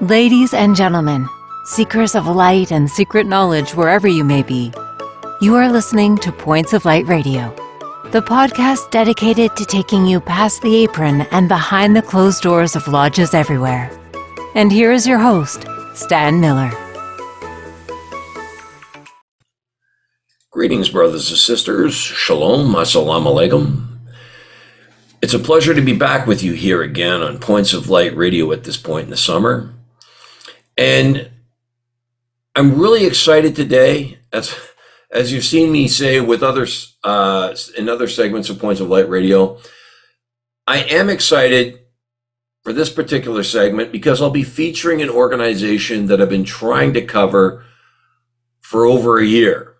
Ladies and gentlemen, seekers of light and secret knowledge wherever you may be, you are listening to Points of Light Radio, the podcast dedicated to taking you past the apron and behind the closed doors of lodges everywhere. And here is your host, Stan Miller. Greetings, brothers and sisters. Shalom, assalamu alaikum. It's a pleasure to be back with you here again on Points of Light Radio at this point in the summer. And I'm really excited today, as you've seen me say with others in other segments of Points of Light Radio. I am excited for this particular segment because I'll be featuring an organization that I've been trying to cover for over a year,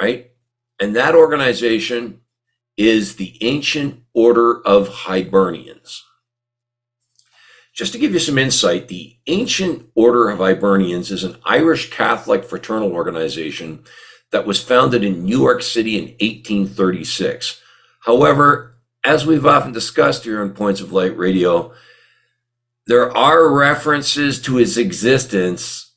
right? And that organization is the Ancient Order of Hibernians. Just to give you some insight, the Ancient Order of Hibernians is an Irish Catholic fraternal organization that was founded in New York City in 1836. However, as we've often discussed here on Points of Light Radio, there are references to its existence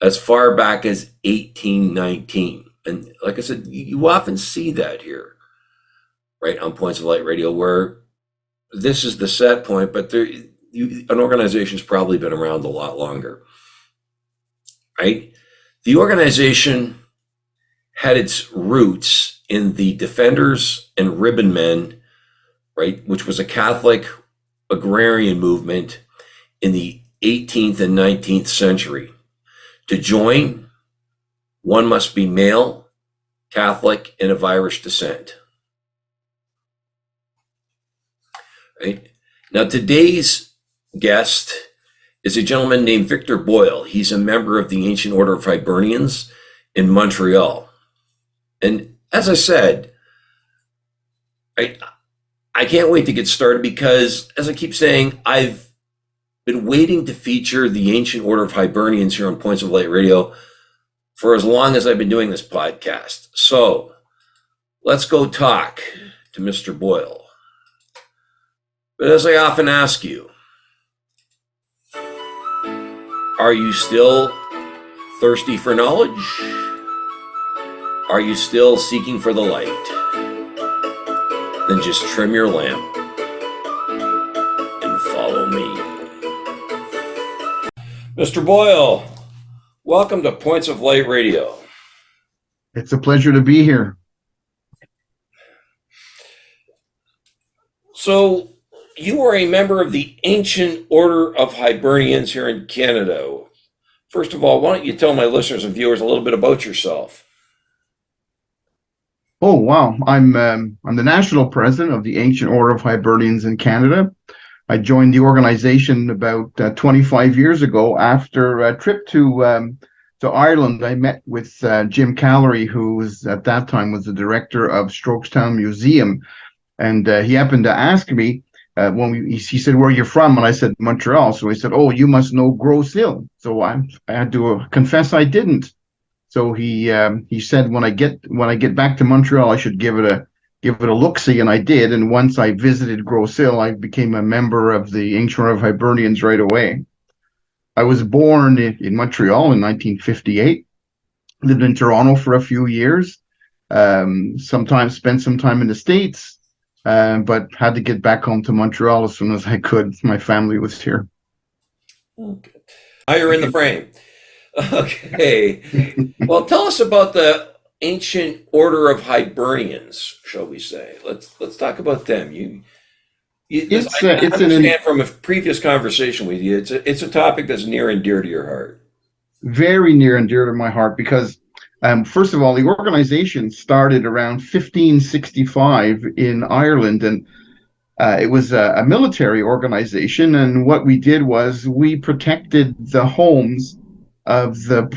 as far back as 1819. And like I said, you often see that here, right, on Points of Light Radio, where this is the set point, but an organization's probably been around a lot longer, right? The organization had its roots in the Defenders and Ribbonmen, right, which was a Catholic agrarian movement in the 18th and 19th century. To join, one must be male, Catholic, and of Irish descent. Right? Now, today's guest is a gentleman named Victor Boyle. He's a member of the Ancient Order of Hibernians in Montreal. And as I said, I can't wait to get started because, as I keep saying, I've been waiting to feature the Ancient Order of Hibernians here on Points of Light Radio for as long as I've been doing this podcast. So let's go talk to Mr. Boyle. But as I often ask you, are you still thirsty for knowledge? Are you still seeking for the light? Then just trim your lamp and follow me. Mr. Boyle, welcome to Points of Light Radio. It's a pleasure to be here. So, you are a member of the Ancient Order of Hibernians here in Canada. First of all, why don't you tell my listeners and viewers a little bit about yourself? Oh, wow. I'm the national president of the Ancient Order of Hibernians in Canada. I joined the organization about 25 years ago after a trip to Ireland. I met with Jim Callery, who was at that time was the director of Strokestown Museum, and he happened to ask me he said, "Where are you from?" And I said, "Montreal." So he said, "Oh, you must know Grosse Ile." So I had to confess I didn't. So he said when I get back to Montreal, I should give it a look-see, and I did. And once I visited Grosse Ile, I became a member of the Ancient Order of Hibernians right away. I was born in Montreal in 1958. Lived in Toronto for a few years. Spent some time in the States. But had to get back home to Montreal as soon as I could. My family was here. Okay. Now you're in the frame. Okay. Well, tell us about the Ancient Order of Hibernians, shall we say? Let's talk about them. I understand from a previous conversation with you, it's a topic that's near and dear to your heart. Very near and dear to my heart because first of all, the organization started around 1565 in Ireland, and it was a military organization. And what we did was we protected the homes of the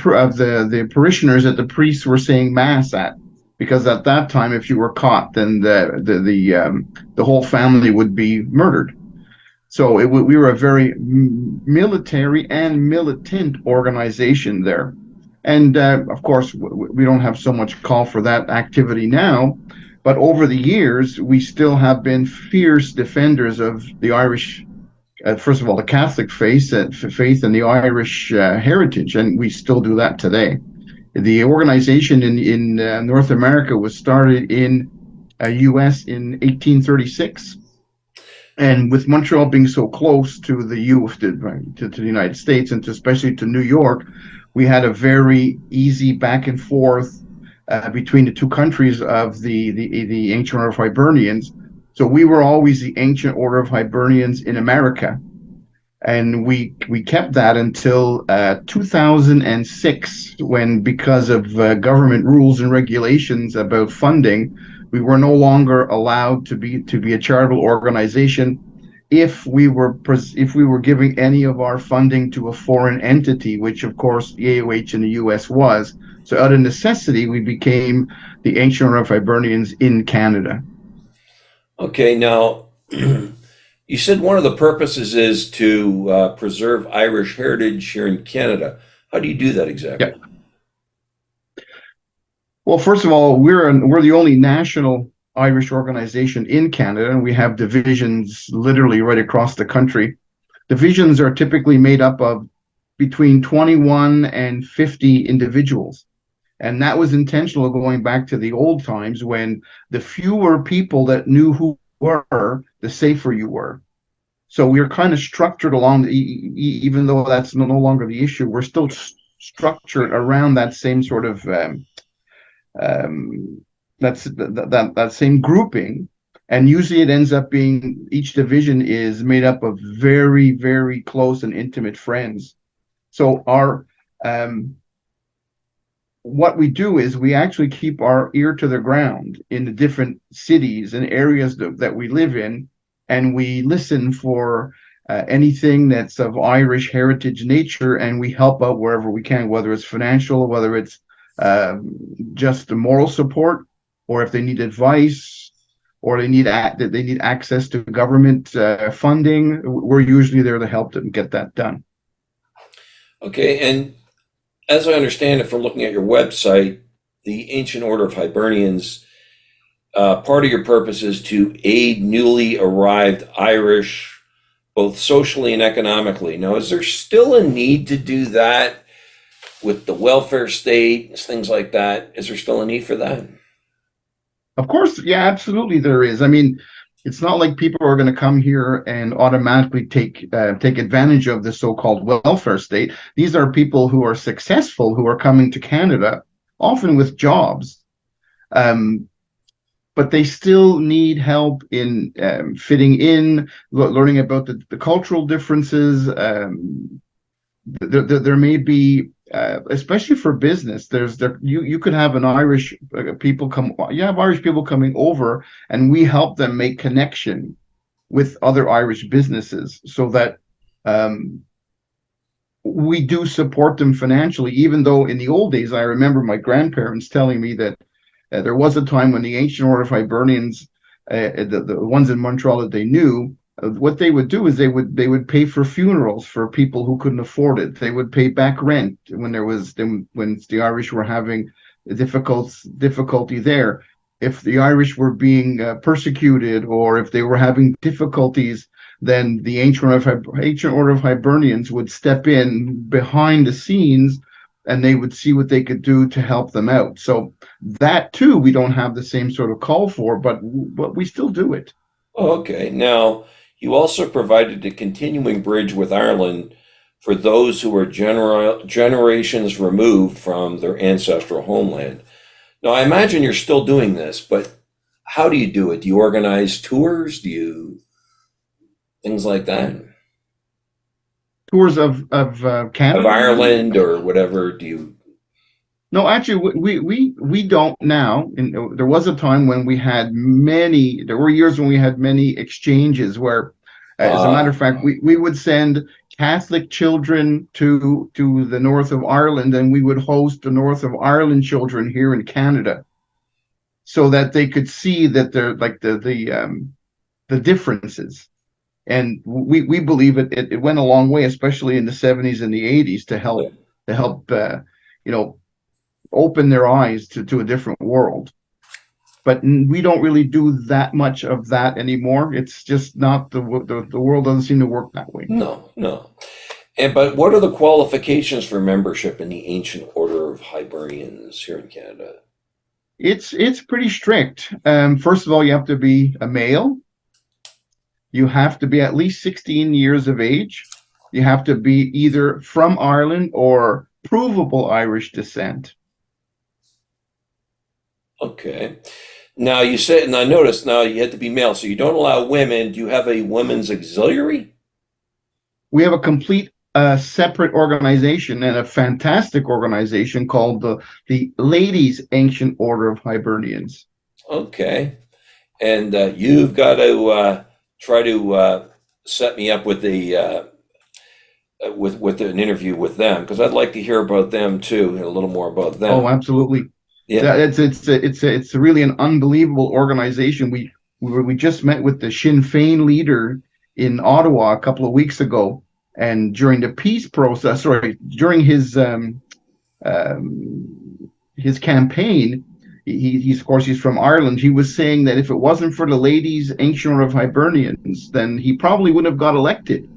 parishioners that the priests were saying mass at, because at that time, if you were caught, then the whole family would be murdered. So we were a very military and militant organization there. And of course, we don't have so much call for that activity now, but over the years, we still have been fierce defenders of the Irish first of all, the Catholic faith and the Irish heritage, and we still do that today. The organization in North America was started in U.S. in 1836. And with Montreal being so close to the to the United States and especially to New York, we had a very easy back and forth between the two countries of the Ancient Order of Hibernians. So we were always the Ancient Order of Hibernians in America, and we kept that until 2006, when, because of government rules and regulations about funding, we were no longer allowed to be a charitable organization if we were giving any of our funding to a foreign entity, which of course the AOH in the US was. So out of necessity, we became the Ancient Order of Hibernians in Canada. Okay, now you said one of the purposes is to preserve Irish heritage here in Canada. How do you do that exactly? Yeah. Well, first of all, we're the only national Irish organization in Canada, and we have divisions literally right across the country. Divisions are typically made up of between 21 and 50 individuals. And that was intentional, going back to the old times, when the fewer people that knew who you were, the safer you were. So we're kind of structured along, even though that's no longer the issue, we're still structured around that same sort of that same grouping. And usually it ends up being, each division is made up of very, very close and intimate friends. So our what we do is we actually keep our ear to the ground in the different cities and areas that we live in, and we listen for anything that's of Irish heritage nature, and we help out wherever we can, whether it's financial, whether it's just the moral support, or if they need advice, or they need access to government funding. We're usually there to help them get that done. Okay, and as I understand it from looking at your website, the Ancient Order of Hibernians, part of your purpose is to aid newly arrived Irish, both socially and economically. Now, is there still a need to do that with the welfare state, things like that? Is there still a need for that? Of course, yeah, absolutely there is. I mean, it's not like people are going to come here and automatically take advantage of the so-called welfare state. These are people who are successful, who are coming to Canada, often with jobs, but they still need help in fitting in, learning about the cultural differences. There may be, especially for business, you could have an Irish you have Irish people coming over, and we help them make connection with other Irish businesses, so that we do support them financially. Even though in the old days, I remember my grandparents telling me that there was a time when the Ancient Order of Hibernians, the ones in Montreal that they knew, what they would do is they would pay for funerals for people who couldn't afford it. They would pay back rent when the Irish were having difficulty there. If the Irish were being persecuted, or if they were having difficulties, then the Ancient Order of Hibernians would step in behind the scenes, and they would see what they could do to help them out. So that too, we don't have the same sort of call for, but we still do it. Oh, okay. Now, you also provided a continuing bridge with Ireland for those who are generations removed from their ancestral homeland. Now, I imagine you're still doing this, but how do you do it? Do you organize tours? Things like that? Tours of Canada? Of Ireland or whatever? No, actually, we don't now. There was a time when there were years when we had many exchanges where, as a matter of fact, we would send Catholic children to the north of Ireland, and we would host the north of Ireland children here in Canada, so that they could see that they're like the differences. And we believe it went a long way, especially in the 70s and the 80s, to help open their eyes to a different world. but we don't really do that much of that anymore. It's just not the world doesn't seem to work that way. No. But what are the qualifications for membership in the Ancient Order of Hibernians here in Canada? It's pretty strict. First of all, you have to be a male. You have to be at least 16 years of age. You have to be either from Ireland or provable Irish descent. Okay. Now you said, and I noticed now you had to be male, so you don't allow women. Do you have a women's auxiliary? We have a complete separate organization and a fantastic organization called the Ladies Ancient Order of Hibernians. Okay. And you've got to try to set me up with with an interview with them because I'd like to hear about them too, and a little more about Oh, them. absolutely. Yeah. Yeah, it's really an unbelievable organization. We just met with the Sinn Féin leader in Ottawa a couple of weeks ago, and during the peace process, sorry, during his campaign, he's of course he's from Ireland. He was saying that if it wasn't for the Ladies Ancient Order of Hibernians, then he probably wouldn't have got elected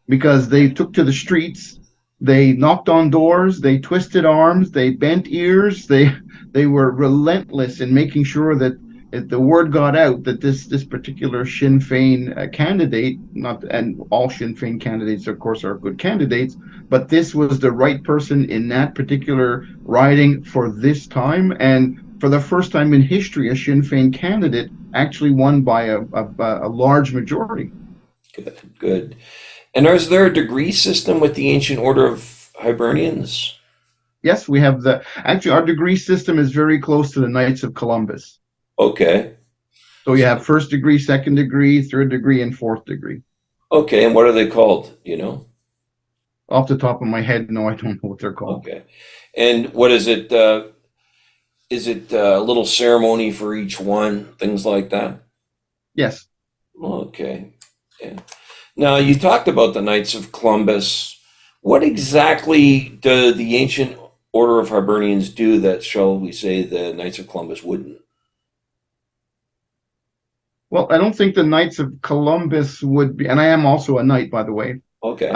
because they took to the streets, they knocked on doors, they twisted arms, they bent ears, they were relentless in making sure that the word got out that this particular Sinn Féin candidate, not and all Sinn Féin candidates, of course, are good candidates, but this was the right person in that particular riding for this time, and for the first time in history, a Sinn Féin candidate actually won by a large majority. Good. And is there a degree system with the Ancient Order of Hibernians? Yes, we have actually our degree system is very close to the Knights of Columbus. Okay. So you have first degree, second degree, third degree, and fourth degree. Okay. And what are they called? Do you know? Off the top of my head, no, I don't know what they're called. Okay. And what is it? Is it a little ceremony for each one? Things like that? Yes. Okay. Yeah. Now, you talked about the Knights of Columbus. What exactly do the Ancient Order of Hibernians do that, shall we say, the Knights of Columbus wouldn't? Well, I don't think the Knights of Columbus would be, and I am also a knight, by the way. Okay.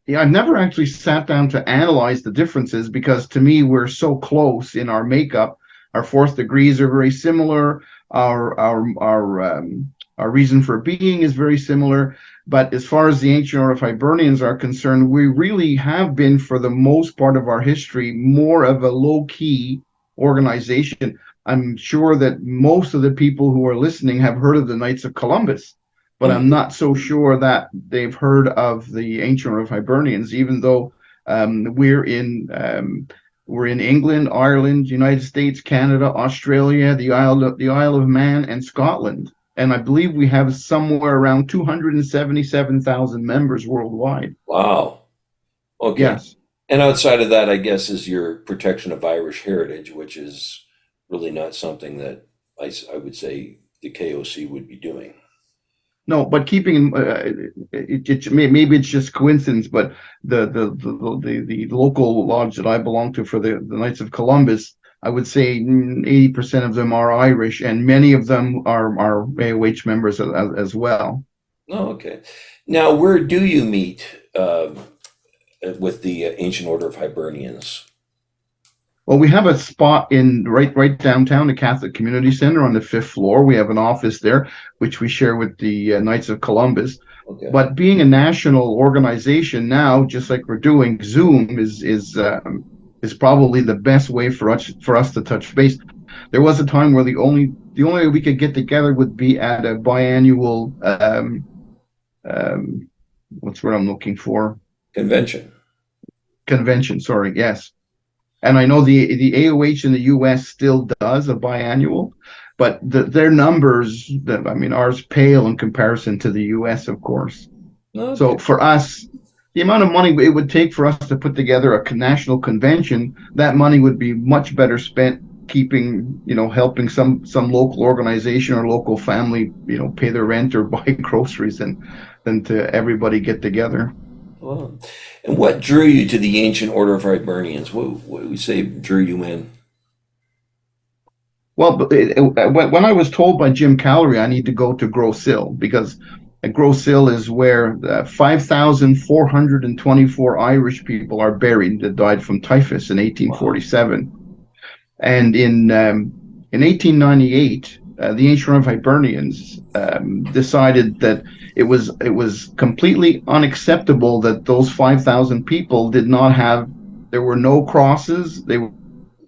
Yeah, I've never actually sat down to analyze the differences because to me we're so close in our makeup. Our fourth degrees are very similar. Our reason for being is very similar. But as far as the Ancient Order of Hibernians are concerned, we really have been, for the most part of our history, more of a low-key organization. I'm sure that most of the people who are listening have heard of the Knights of Columbus, but I'm not so sure that they've heard of the Ancient Order of Hibernians, even though we're in England, Ireland, United States, Canada, Australia, the Isle of Man, and Scotland. And I believe we have somewhere around 277,000 members worldwide. Wow. Okay. Yes. And outside of that, I guess, is your protection of Irish heritage, which is really not something that I would say the KOC would be doing. No, but keeping maybe it's just coincidence, but the local lodge that I belong to for the Knights of Columbus, I would say 80% of them are Irish, and many of them are AOH members as well. Oh, okay. Now, where do you meet with the Ancient Order of Hibernians? Well, we have a spot in right downtown, the Catholic Community Center on the 5th floor. We have an office there, which we share with the Knights of Columbus. Okay. But being a national organization now, just like we're doing, Zoom is probably the best way for us to touch base. There was a time where the only way we could get together would be at a biannual what's what I'm looking for? Convention. Sorry, yes. And I know the AOH in the US still does a biannual, but their numbers, ours pale in comparison to the US, of course. Okay. So for us, the amount of money it would take for us to put together a national convention, that money would be much better spent helping some local organization or local family, pay their rent or buy groceries than to everybody get together. Well, and what drew you to the Ancient Order of Hibernians? What would we say drew you in? Well, when I was told by Jim Callery I need to go to Gros Isle because Gros Isle is where 5,424 Irish people are buried that died from typhus in Wow. 1847. And in 1898, the Ancient Order of Hibernians decided that it was completely unacceptable that those 5,000 people did not have. There were no crosses. They were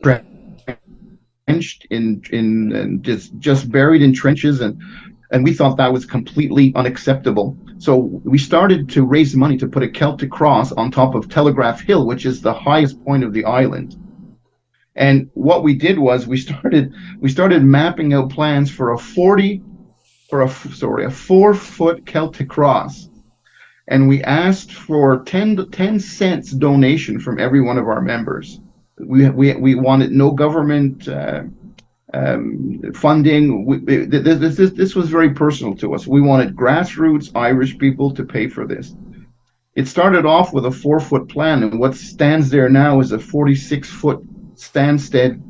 trenched in just buried in trenches, and we thought that was completely unacceptable. So we started to raise money to put a Celtic cross on top of Telegraph Hill, which is the highest point of the island. And what we did was we started mapping out plans for a 4-foot Celtic cross, and we asked for 10 cents donation from every one of our members. We wanted no government funding. This was very personal to us. We wanted grassroots Irish people to pay for this. It started off with a 4-foot plan, and what stands there now is a 46-foot Stansted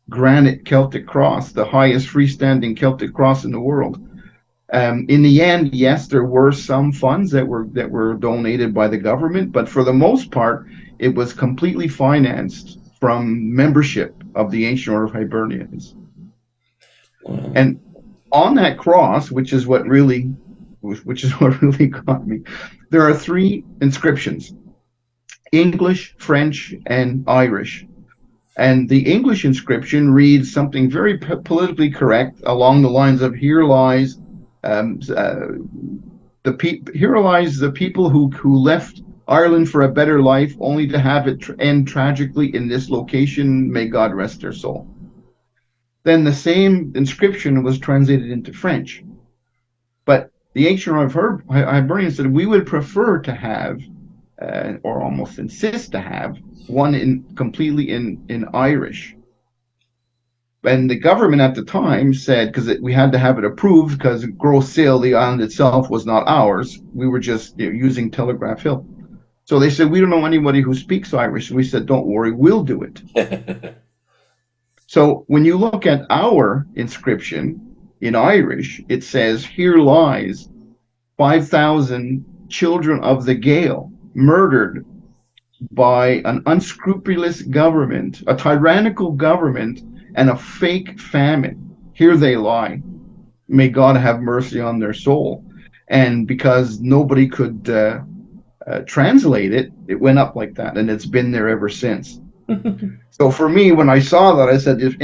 granite Celtic cross, the highest freestanding Celtic cross in the world. In the end, yes, there were some funds that were donated by the government, but for the most part, it was completely financed from membership of the Ancient Order of Hibernians. Wow. And on that cross, which is what really got me, there are 3 inscriptions: English, French, and Irish. And the English inscription reads something very politically correct along the lines of here lies the people who left Ireland for a better life, only to have it end tragically in this location. May God rest their soul. Then the same inscription was translated into French, but the Ancient Order of Hibernians said we would prefer to have, or almost insist to have, one completely in Irish. And the government at the time said, because we had to have it approved, because Gros Isle, the island itself, was not ours. We were just using Telegraph Hill. So they said, we don't know anybody who speaks Irish. And we said, don't worry, we'll do it. So when you look at our inscription in Irish, it says, here lies 5,000 children of the Gael murdered by an unscrupulous government, a tyrannical government, and a fake famine. Here they lie. May God have mercy on their soul. And because nobody could translate it, it went up like that, and it's been there ever since. So for me, when I saw that, I said, if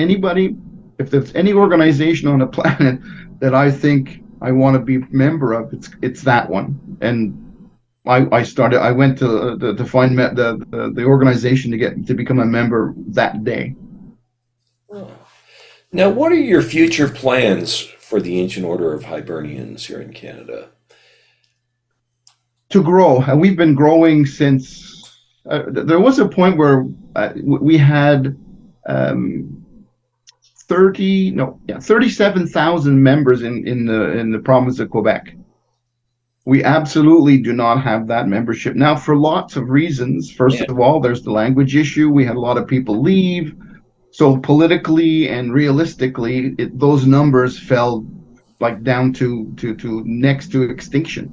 there's any organization on the planet that I think I want to be a member of, it's that one. And I went to find the organization to become a member that day. Now, what are your future plans for the Ancient Order of Hibernians here in Canada? To grow. And we've been growing since there was a point where we had 37,000 members in the province of Quebec. We absolutely do not have that membership now for lots of reasons. First of all, there's the language issue. We had a lot of people leave. So politically and realistically, those numbers fell like down to next to extinction.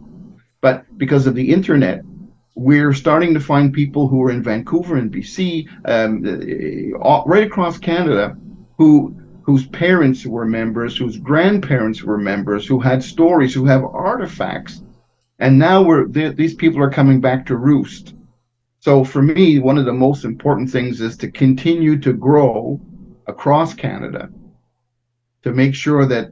But because of the internet, we're starting to find people who are in Vancouver and BC, right across Canada, whose parents were members, whose grandparents were members, who had stories, who have artifacts. And now these people are coming back to roost. So for me, one of the most important things is to continue to grow across Canada to make sure that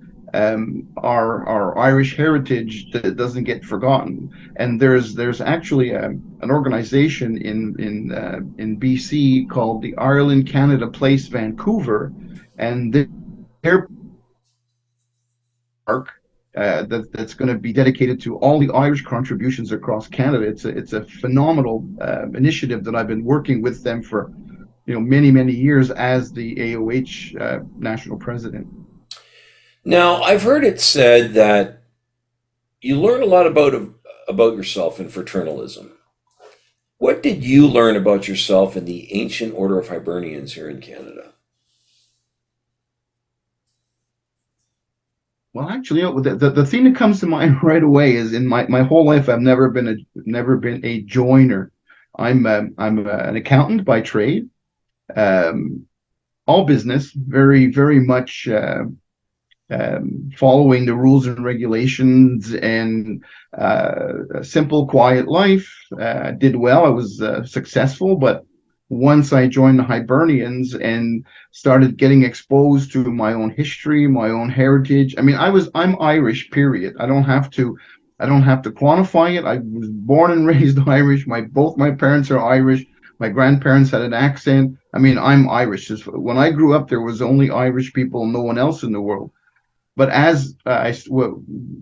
our Irish heritage doesn't get forgotten. And there's actually an organization in BC called the Ireland Canada Place Vancouver, and their park that's going to be dedicated to all the Irish contributions across Canada. It's a phenomenal initiative that I've been working with them for many years as the AOH national president. Now, I've heard it said that you learn a lot about yourself in fraternalism. What did you learn about yourself in the Ancient Order of Hibernians here in Canada? Well, actually, the thing that comes to mind right away is in my whole life, I've never been a joiner. I'm an accountant by trade, um, all business, very much following the rules and regulations and a simple, quiet life. Did well. I was successful, but once I joined the Hibernians and started getting exposed to my own history, my own heritage. I mean, I'm Irish, period. I don't have to quantify it. I was born and raised Irish. Both my parents are Irish. My grandparents had an accent. I mean, I'm Irish. When I grew up, there was only Irish people, no one else in the world. But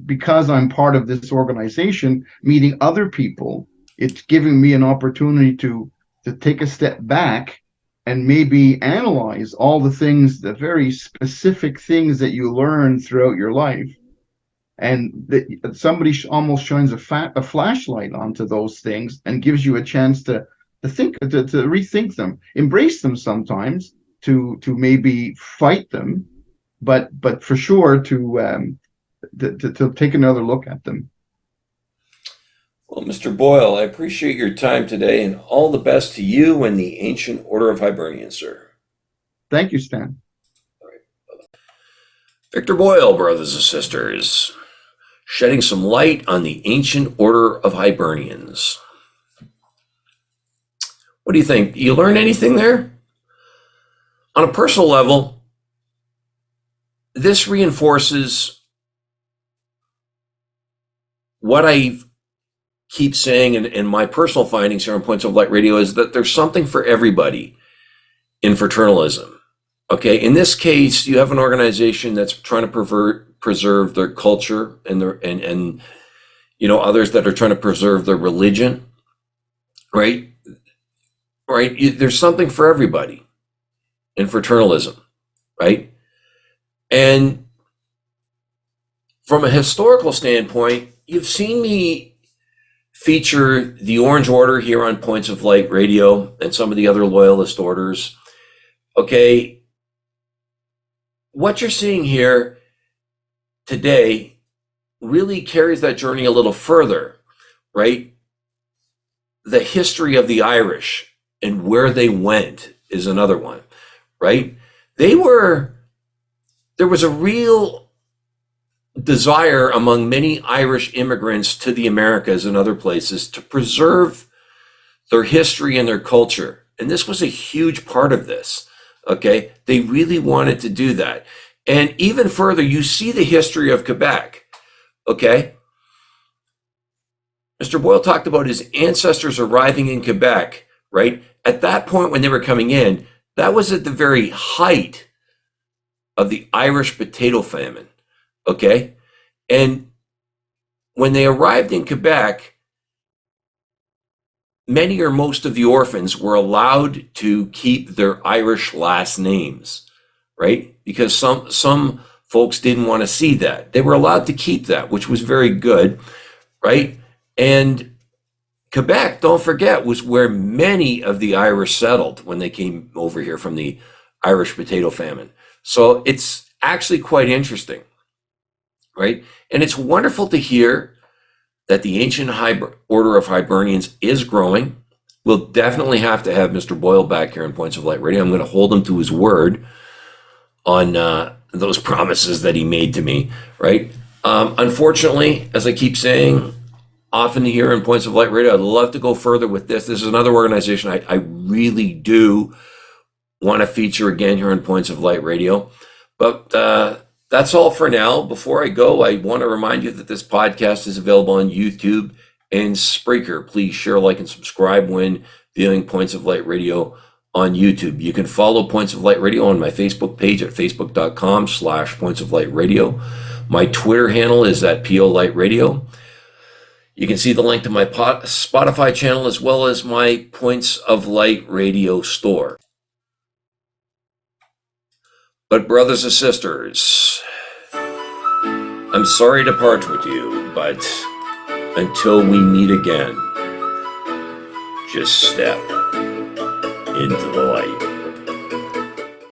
because I'm part of this organization, meeting other people, it's giving me an opportunity to take a step back and maybe analyze all the things, the very specific things that you learn throughout your life, and that somebody almost shines a flashlight onto those things and gives you a chance to rethink them, embrace them sometimes, to maybe fight them, but for sure to take another look at them. Well, Mr. Boyle, I appreciate your time today and all the best to you and the Ancient Order of Hibernians, sir. Thank you, Stan. Victor Boyle, brothers and sisters, shedding some light on the Ancient Order of Hibernians. What do you think? You learn anything there? On a personal level, this reinforces what I keep saying, and my personal findings here on Points of Light Radio is that there's something for everybody in fraternalism. Okay, in this case, you have an organization that's trying to preserve their culture and others that are trying to preserve their religion, right? Right? There's something for everybody in fraternalism, right? And from a historical standpoint, you've seen me feature the Orange Order here on Points of Light Radio and some of the other loyalist orders. Okay, what you're seeing here today really carries that journey a little further, right? The history of the Irish and where they went is another one, right? There was a real desire among many Irish immigrants to the Americas and other places to preserve their history and their culture. And this was a huge part of this. Okay, they really wanted to do that. And even further, you see the history of Quebec. Okay, Mr. Boyle talked about his ancestors arriving in Quebec, right? At that point, when they were coming in, that was at the very height of the Irish potato famine. Okay, and when they arrived in Quebec, many or most of the orphans were allowed to keep their Irish last names, right? Because some folks didn't want to see that. They were allowed to keep that, which was very good, right? And Quebec, don't forget, was where many of the Irish settled when they came over here from the Irish potato famine. So it's actually quite interesting, right? And it's wonderful to hear that the Ancient Order of Hibernians is growing. We'll definitely have to have Mr. Boyle back here on Points of Light Radio. I'm going to hold him to his word on those promises that he made to me, right? Unfortunately, as I keep saying, often here on Points of Light Radio, I'd love to go further with this. This is another organization I really do want to feature again here on Points of Light Radio. But that's all for now. Before I go, I want to remind you that this podcast is available on YouTube and Spreaker. Please share, like, and subscribe when viewing Points of Light Radio on YouTube. You can follow Points of Light Radio on my Facebook page at facebook.com/Points of Light Radio. My Twitter handle is at PO Light Radio. You can see the link to my Spotify channel as well as my Points of Light Radio store. But brothers and sisters, I'm sorry to part with you, but until we meet again, just step into the light.